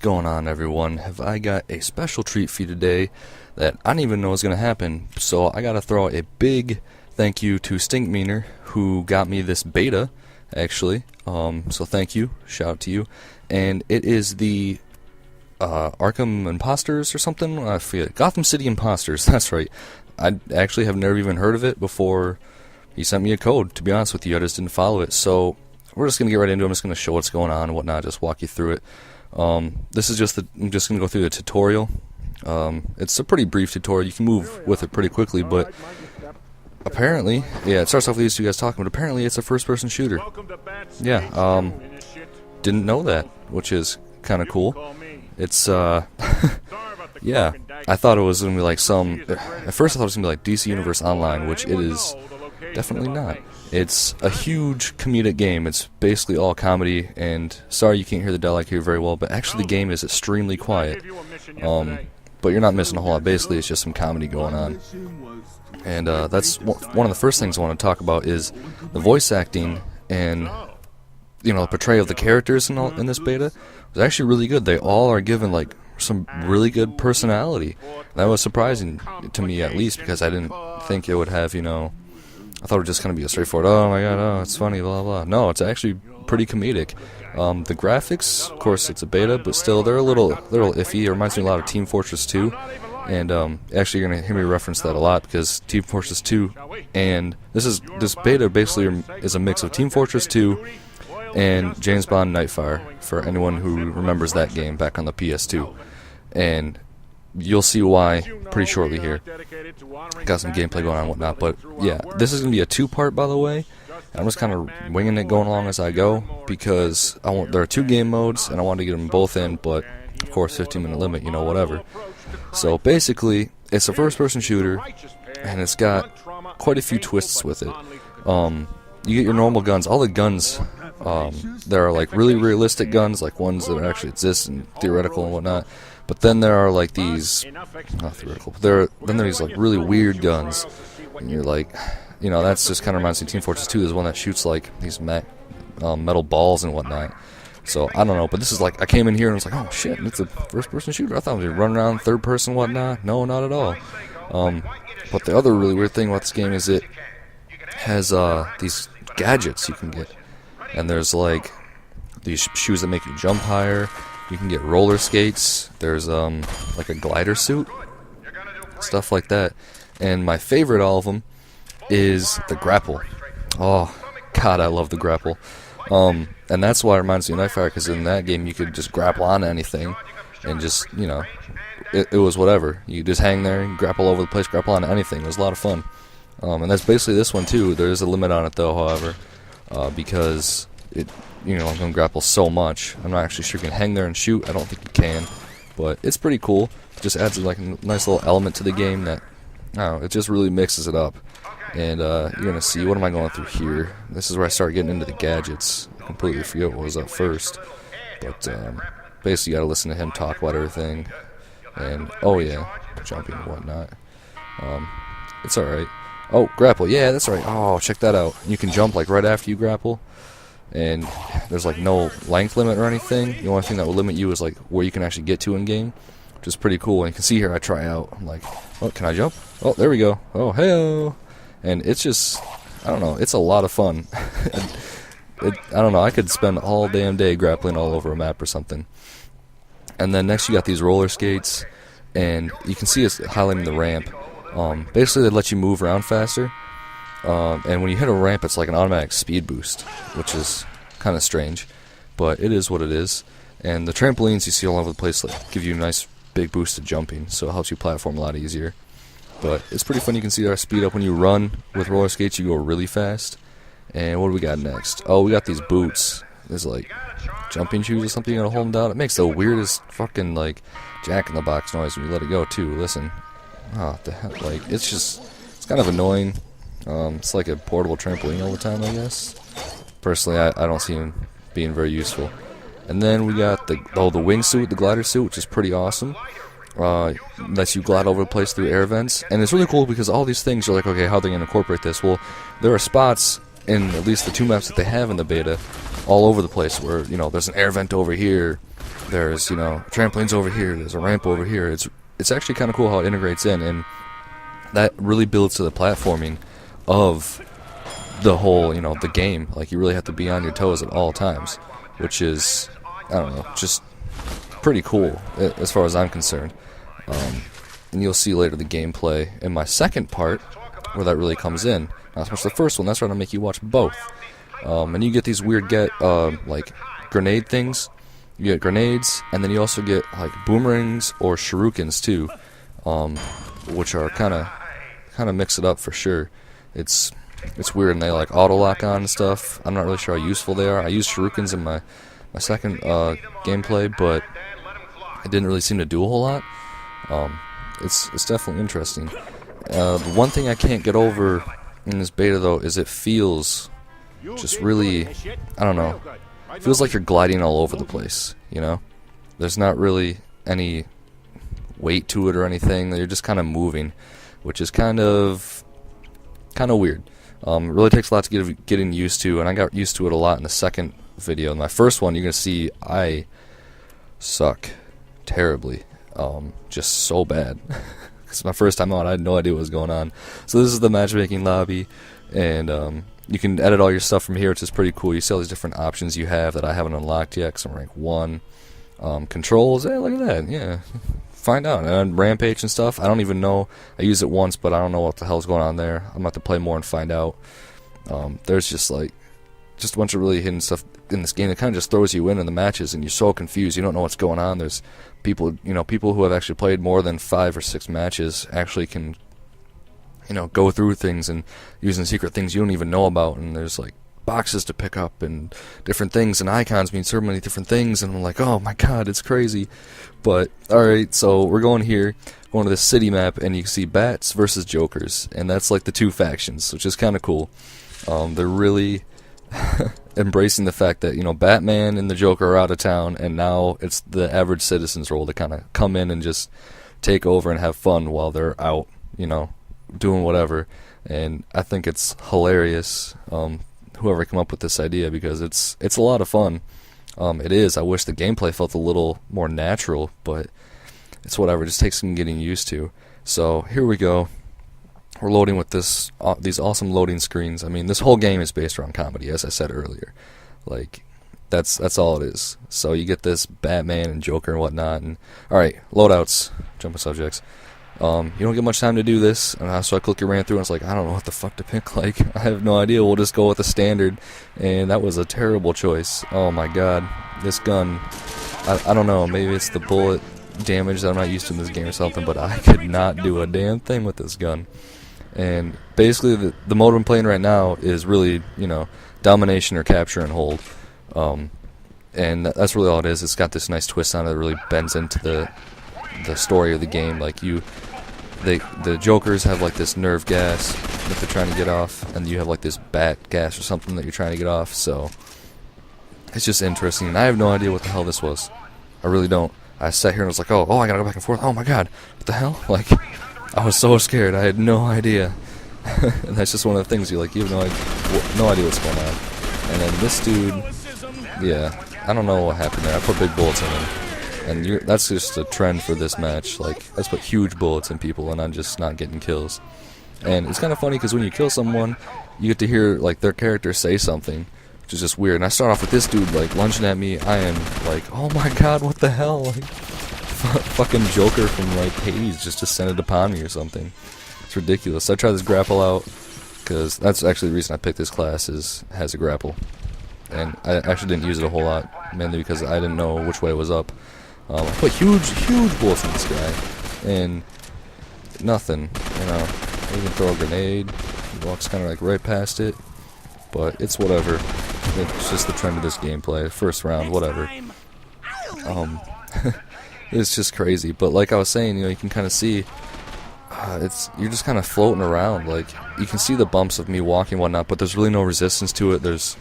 going on, everyone? Have I got a special treat for you today that I don't even know is going to happen. So I got to throw a big thank you to stinkmeaner, who got me this beta, actually. So thank you. Shout out to you. And it is the Arkham Imposters or something? I forget. Gotham City Imposters, that's right. I actually have never even heard of it before he sent me a code, to be honest with you. I just didn't follow it. So we're just going to get right into it. I'm just going to show what's going on and whatnot, just walk you through it. This is just I'm just going to go through the tutorial. It's a pretty brief tutorial. You can move with it pretty quickly, but apparently, yeah, it starts off with these two guys talking, but apparently it's a first-person shooter. Yeah, didn't know that, which is kind of cool. It's, yeah, I thought it was going to be like at first I thought it was going to be like DC Universe Online, which it is definitely not. It's a huge comedic game. It's basically all comedy, and sorry you can't hear the dialogue here very well, but actually the game is extremely quiet. But you're not missing a whole lot. Basically, it's just some comedy going on. And that's one of the first things I want to talk about is the voice acting and, you know, the portrayal of the characters in this beta was actually really good. They all are given like some really good personality. That was surprising to me, at least, because I didn't think it would have, you know, I thought it would just kind of be a straightforward, oh my god, oh, it's funny, blah, blah. No, it's actually pretty comedic. The graphics, of course, it's a beta, but still, they're a little iffy. It reminds me a lot of Team Fortress 2. And actually, you're going to hear me reference that a lot, because Team Fortress 2 and this beta basically is a mix of Team Fortress 2 and James Bond Nightfire, for anyone who remembers that game back on the PS2. And you'll see why pretty shortly here. Got some gameplay going on and whatnot, but yeah, this is going to be a two-part, by the way. I'm just kind of winging it going along as I go, because there are two game modes, and I want to get them both in, but of course 15-minute limit, you know, whatever. So basically, it's a first-person shooter, and it's got quite a few twists with it. You get your normal guns. All the guns, there are like really realistic guns, like ones that actually exist and theoretical and whatnot. But then there are like these, not theoretical, but then there are these like really weird guns, and you're like, you know, that's just kind of reminds me of Team Fortress 2. There's one that shoots like these metal balls and whatnot. So I don't know, but this is like, I came in here and was like, oh shit, it's a first-person shooter. I thought we'd run around third-person and whatnot. No, not at all. But the other really weird thing about this game is it has these gadgets you can get, and there's like these shoes that make you jump higher. You can get roller skates. There's like a glider suit, stuff like that. And my favorite of all of them is the grapple. Oh god, I love the grapple. And that's why it reminds me of Nightfire, because in that game you could just grapple onto anything and just, you know, it was whatever. You just hang there and grapple over the place, grapple onto anything. It was a lot of fun. And that's basically this one too. There is a limit on it though, however, because it, you know, I'm going to grapple so much. I'm not actually sure you can hang there and shoot. I don't think you can, but it's pretty cool. It just adds like a nice little element to the game that, I don't know, it just really mixes it up. And you're going to see, what am I going through here? This is where I start getting into the gadgets. I completely forget what was up first. But basically you got to listen to him talk about everything. And, oh yeah, jumping and whatnot. It's alright. Oh, grapple, yeah, that's right. Oh, check that out. You can jump like right after you grapple. And there's like no length limit or anything. The only thing that will limit you is like where you can actually get to in game, which is pretty cool. And you can see here I try out. I'm like, oh, can I jump? Oh, there we go. Oh, hey-o. And it's just, I don't know, it's a lot of fun. I don't know, I could spend all damn day grappling all over a map or something. And then next you got these roller skates, and you can see it's highlighting the ramp. Basically they let you move around faster. And when you hit a ramp, it's like an automatic speed boost, which is kind of strange, but it is what it is. And the trampolines you see all over the place like, give you a nice big boost to jumping, so it helps you platform a lot easier. But it's pretty fun. You can see our speed up when you run with roller skates. You go really fast. And what do we got next? Oh, we got these boots. There's like jumping shoes or something. You're gonna hold them down. It makes the weirdest fucking like jack-in-the-box noise when you let it go too. Listen. Oh, the hell, like it's kind of annoying. It's like a portable trampoline all the time, I guess. Personally, I don't see them being very useful. And then we got the wingsuit, the glider suit, which is pretty awesome. Lets you glide over the place through air vents. And it's really cool because all these things are like, okay, how are they going to incorporate this? Well, there are spots in at least the two maps that they have in the beta all over the place. Where there's an air vent over here, there's trampolines over here, there's a ramp over here. It's actually kind of cool how it integrates in, and that really builds to the platforming of the whole the game. Like, you really have to be on your toes at all times, which is, I don't know, just pretty cool as far as I'm concerned. And you'll see later the gameplay in my second part where that really comes in. Not so much the first one. That's why I'm gonna make you watch both. And you get these weird like grenade things. You get grenades, and then you also get like boomerangs or shurikens too, which are kind of mix it up for sure. It's weird, and they like auto lock on and stuff. I'm not really sure how useful they are. I used shurikens in my second gameplay, but it didn't really seem to do a whole lot. It's definitely interesting. The one thing I can't get over in this beta though is it feels just really, I don't know, it feels like you're gliding all over the place, There's not really any weight to it or anything. You're just kind of moving, which is kind of weird. It really takes a lot to getting used to, and I got used to it a lot in the second video. In my first one, you're going to see I suck terribly, just so bad. It's my first time out, I had no idea what was going on. So this is the matchmaking lobby, and you can edit all your stuff from here, which is pretty cool. You see all these different options you have that I haven't unlocked yet, because I'm rank 1. Controls, hey, look at that, yeah. Find out. And Rampage and stuff, I don't even know. I used it once, but I don't know what the hell's going on there. I'm about to play more and find out. There's just a bunch of really hidden stuff in this game that kind of just throws you in the matches, and you're so confused. You don't know what's going on. There's people who have actually played more than 5 or 6 matches actually can, go through things and using secret things you don't even know about. And there's like boxes to pick up and different things, and icons mean so many different things, and I'm like, oh my god, it's crazy. But alright, so we're going to this city map, and you can see bats versus jokers, and that's like the two factions, which is kind of cool. They're really embracing the fact that Batman and the Joker are out of town, and now it's the average citizen's role to kind of come in and just take over and have fun while they're out doing whatever. And I think it's hilarious, whoever came up with this idea, because it's a lot of fun. It is. I wish the gameplay felt a little more natural, but it's whatever. It just takes some getting used to. So here we go. We're loading with these awesome loading screens. I mean, this whole game is based around comedy, as I said earlier. Like, that's all it is. So you get this Batman and Joker and whatnot. And all right, loadouts, jumping subjects. You don't get much time to do this, so I quickly ran through and I was like, I don't know what the fuck to pick. Like, I have no idea. We'll just go with the standard, and that was a terrible choice. Oh my god, this gun, I don't know, maybe it's the bullet damage that I'm not used to in this game or something, but I could not do a damn thing with this gun. And basically the mode I'm playing right now is really, domination or capture and hold. And that's really all it is. It's got this nice twist on it that really bends into the story of the game. Like, the Jokers have like this nerve gas that they're trying to get off, and you have like this bat gas or something that you're trying to get off. So it's just interesting, and I have no idea what the hell this was. I really don't. I sat here and was like, oh, I gotta go back and forth. Oh my god, what the hell? Like, I was so scared. I had no idea. And that's just one of the things you have no idea what's going on. And then this dude, yeah, I don't know what happened there. I put big bullets in him. And that's just a trend for this match. Like, I just put huge bullets in people, and I'm just not getting kills. And it's kind of funny because when you kill someone, you get to hear like their character say something, which is just weird. And I start off with this dude like lunging at me. I am like, oh my god, what the hell? Like, fucking Joker from like Hades just descended upon me or something. It's ridiculous. I tried this grapple out because that's actually the reason I picked this class, has a grapple. And I actually didn't use it a whole lot, mainly because I didn't know which way it was up. I put huge bullets in this guy, and nothing, I even throw a grenade. He walks kind of like right past it, but it's whatever. It's just the trend of this gameplay. First round, whatever. It's just crazy. But like I was saying, you can kind of see, you're just kind of floating around. Like, you can see the bumps of me walking and whatnot, but there's really no resistance to it. There's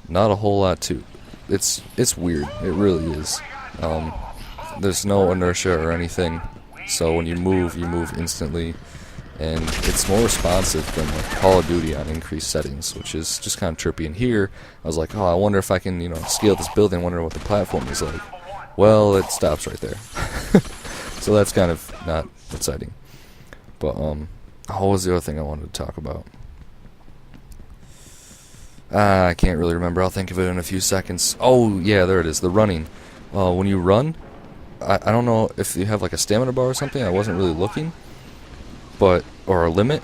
not a whole lot to. It's weird. It really is. There's no inertia or anything, so when you move instantly. and it's more responsive than like Call of Duty on increased settings, which is just kind of trippy. And here, I was like, oh, I wonder if I can, scale this building. I wonder what the platform is like. Well, it stops right there. So that's kind of not exciting. But what was the other thing I wanted to talk about? I can't really remember. I'll think of it in a few seconds. Oh, yeah, there it is. The running. When you run, I don't know if you have like a stamina bar or something. I wasn't really looking, or a limit,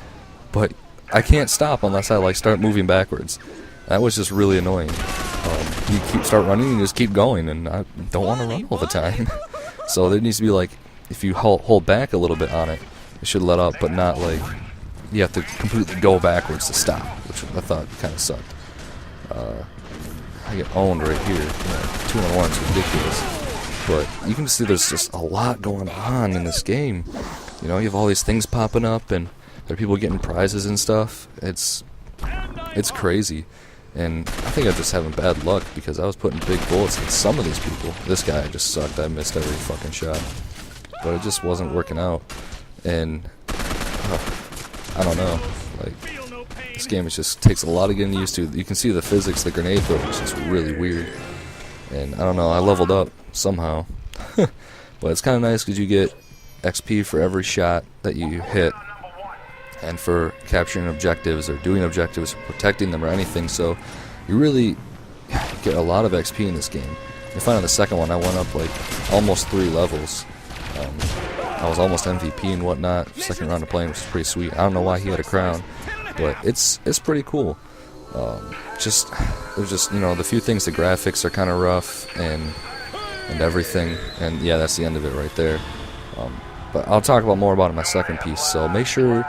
but I can't stop unless I like start moving backwards. That was just really annoying. You start running and you just keep going, and I don't want to run all the time. So there needs to be like, if you hold back a little bit on it, it should let up, but not like you have to completely go backwards to stop, which I thought kind of sucked. I get owned right here. 2-on-1 is ridiculous. But you can see there's just a lot going on in this game. You have all these things popping up, and there are people getting prizes and stuff. It's crazy. And I think I'm just having bad luck because I was putting big bullets in some of these people. This guy just sucked. I missed every fucking shot. But it just wasn't working out. And I don't know. Like, this game just takes a lot of getting used to. You can see the physics, the grenade throw is just really weird. And I don't know, I leveled up somehow. But it's kind of nice because you get XP for every shot that you hit, and for capturing objectives or doing objectives, or protecting them or anything. So you really get a lot of XP in this game. You find on the second one I went up like almost 3 levels. I was almost MVP and whatnot. Second round of playing, which was pretty sweet. I don't know why he had a crown, but it's pretty cool. There's just the few things, the graphics are kind of rough and everything, and yeah, that's the end of it right there. But I'll talk more about it in my second piece, so make sure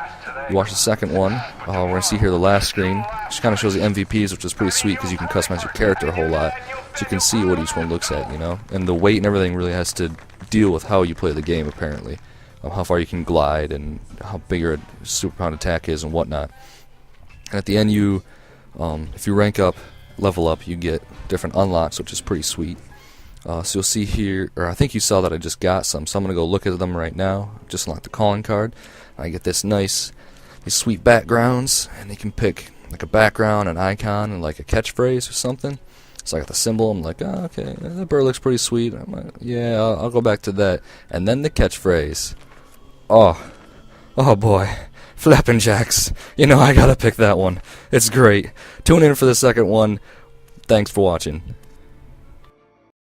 you watch the second one. We're going to see here the last screen, which kind of shows the MVPs, which is pretty sweet because you can customize your character a whole lot, so you can see what each one looks at, and the weight and everything really has to deal with how you play the game, apparently. How far you can glide and how big your super pound attack is and whatnot. And at the end, if you rank up, level up, you get different unlocks, which is pretty sweet. So you'll see here, or I think you saw that I just got some, so I'm going to go look at them right now. Just unlock the calling card. I get these sweet backgrounds, and you can pick like a background, an icon, and like a catchphrase or something. So I got the symbol. I'm like, oh, okay, that bird looks pretty sweet. I'm like, yeah, I'll go back to that. And then the catchphrase. Oh boy, Flappin' Jacks. I gotta pick that one. It's great. Tune in for the second one. Thanks for watching.